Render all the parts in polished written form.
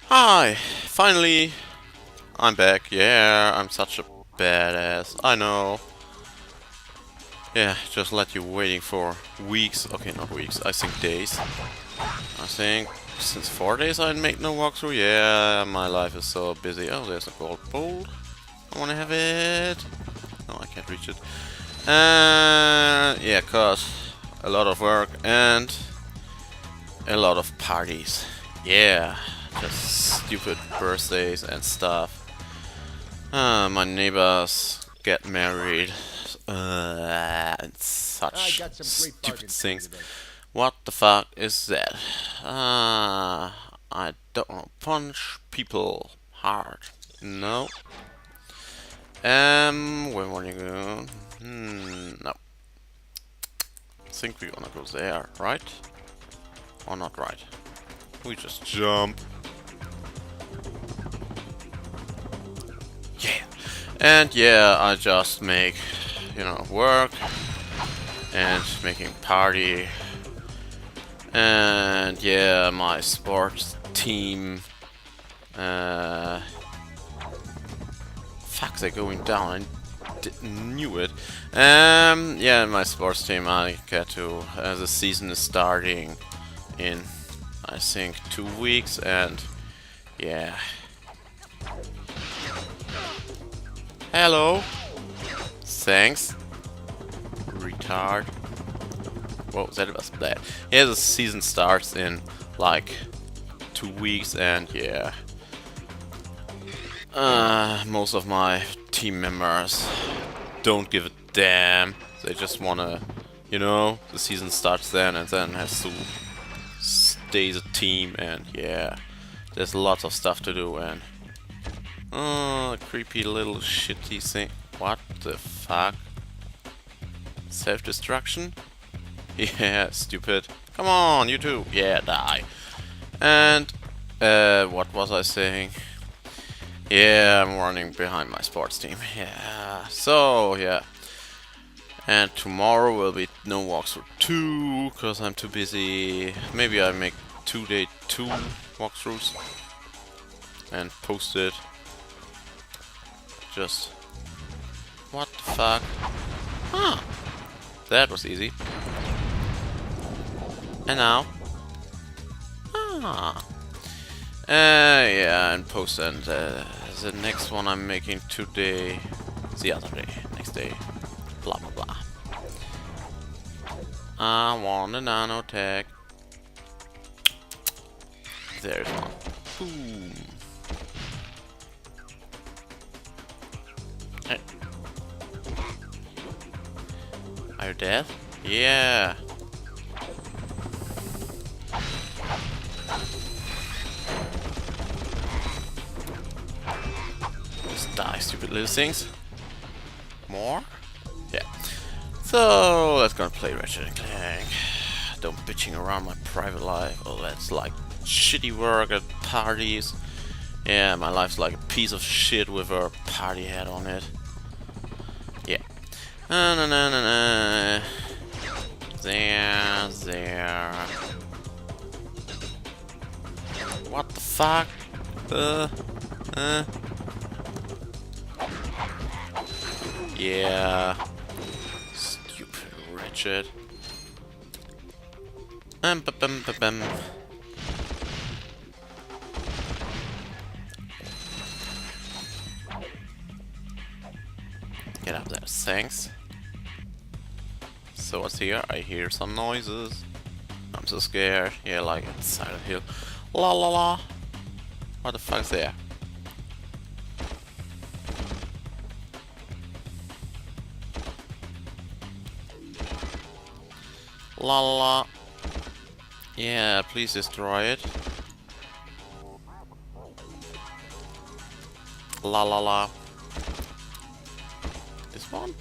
Hi! Finally, I'm back. Yeah, I'm such a badass. I know. Yeah, just let you waiting for weeks. Okay, not weeks. I think days. I think since 4 days I made no walkthrough. Yeah, my life is so busy. Oh, there's a gold bolt. I wanna have it. No, I can't reach it. Yeah, cause a lot of work and a lot of parties. Yeah, just stupid birthdays and stuff. My neighbors get married and I such got some great stupid bargains for you things. today. What the fuck is that? I don't know. Punch people hard. No. Where want to go? No. I think we're gonna go there, right? Or not right? We just jump. Yeah. And yeah, I just make, work and making party. And yeah, my sports team. Fuck, they're going down. Knew it. Yeah, my sports team. I get to. The season is starting in, I think, 2 weeks, and yeah. Hello. Thanks. Retard. Whoa, that was bad. Yeah, the season starts in like 2 weeks, and yeah. Most of my team members don't give a damn. They just wanna, the season starts then and then has to stay the team, and yeah. There's lots of stuff to do, and creepy little shitty thing. What the fuck? Self-destruction? Yeah, stupid. Come on, you too. Yeah, die. And, what was I saying? Yeah, I'm running behind my sports team. Yeah, so, yeah. And tomorrow will be no walkthrough 2, because I'm too busy. Maybe I make 2 walkthroughs and post it. Just... What the fuck? Huh. That was easy. And now? Ah. Yeah, and post and the next one I'm making today, the other day, next day, blah blah blah. I want a nanotech. There's one. Boom. Hey. Are you dead? Yeah. Just die, stupid little things. More? Yeah. So, let's go play Ratchet and Clank. Don't bitching around my private life. Oh, that's like shitty work at parties. Yeah, my life's like a piece of shit with a party hat on it. Yeah. Na na na na na. There. What the fuck? Yeah. Stupid Ratchet. Bum, bum, bum. Get up there, thanks. So what's here? I hear some noises. I'm so scared. Yeah, like it's Silent Hill. La la la. What the fuck's there? La la la. Yeah, please destroy it. La la la. This one?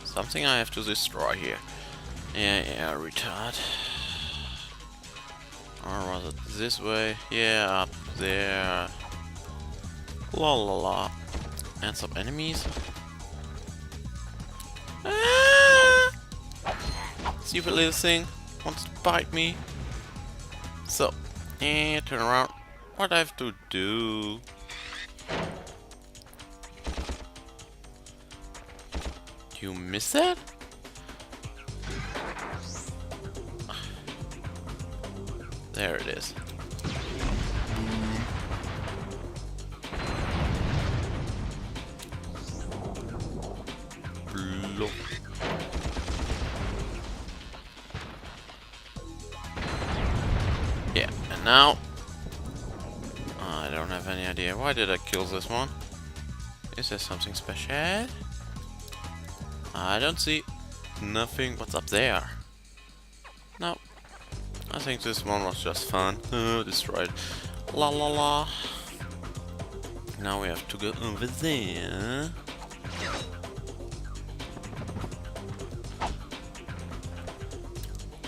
Something I have to destroy here. Yeah, retard. Or was it this way? Yeah, up there. La la la. And some enemies. Ah! Stupid little thing wants to bite me. So, turn around. What I have to do? You miss that? There it is. Bloop. Yeah, and now I don't have any idea. Why did I kill this one? Is there something special? I don't see nothing. What's up there? No. I think this one was just fun. Destroyed. La la la. Now we have to go over there.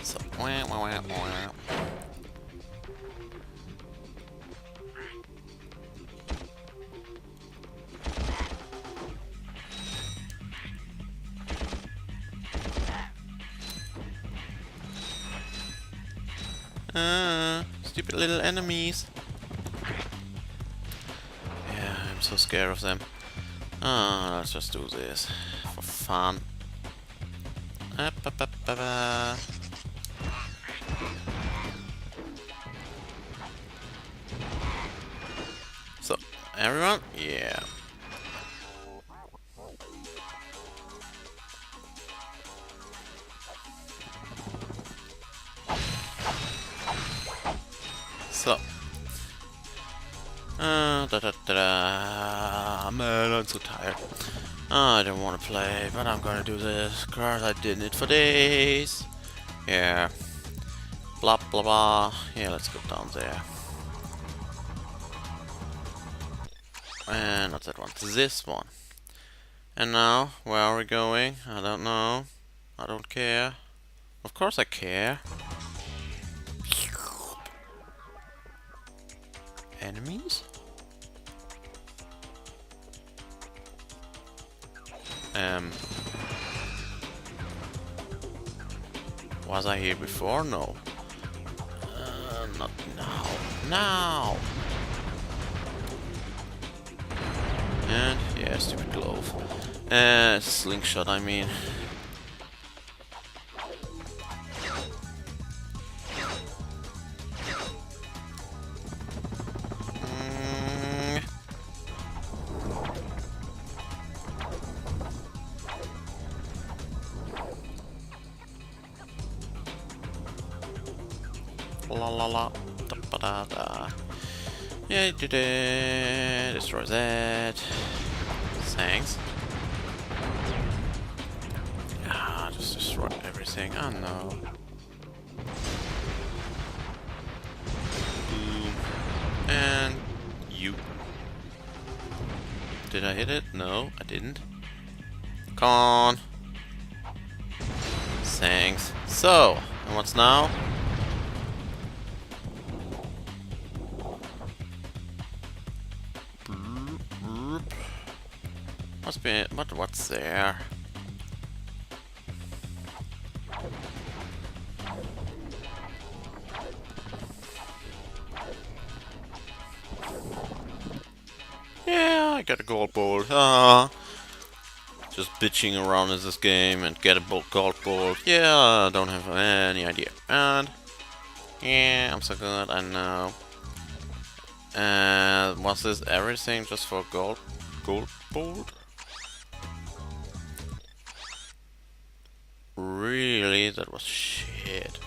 So, wah, wah, wah, wah. Stupid little enemies. Yeah, I'm so scared of them. Let's just do this for fun. So, everyone? Yeah. So. Man, I'm so tired. I don't want to play, but I'm gonna do this because I did it for days. Yeah. Blah blah blah. Yeah, let's go down there. And not that one. This one. And now, where are we going? I don't know. I don't care. Of course I care. Enemies? Was I here before? No. Not now. Now! And, yeah, stupid glove. Slingshot, I mean. La la la. Da ba da da. Yeah, you did it. Destroy that. Thanks. Ah, just destroy everything. Oh no. Boom. And you. Did I hit it? No, I didn't. Come on. Thanks. So, and what's now? Must be. What's there? Yeah, I got a gold bolt. Just bitching around in this game and get a gold bolt. Yeah, I don't have any idea. And yeah, I'm so good. I know. And was this everything just for gold bolt? Really? That was shit.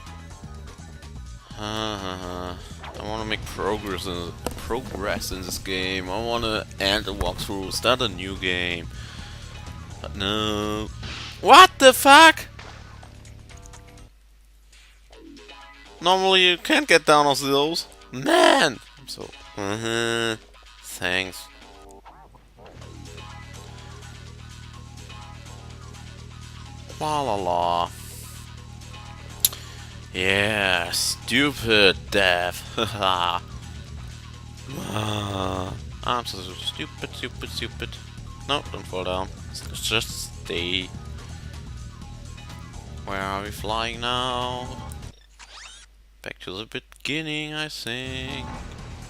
I want to make progress in this game. I want to end the walkthrough, start a new game. But no. What the fuck? Normally you can't get down off those. Man! I'm so... Thanks. La la la. Yeah, stupid death. I'm so stupid. No, don't fall down. Just stay. Where are we flying now? Back to the beginning, I think.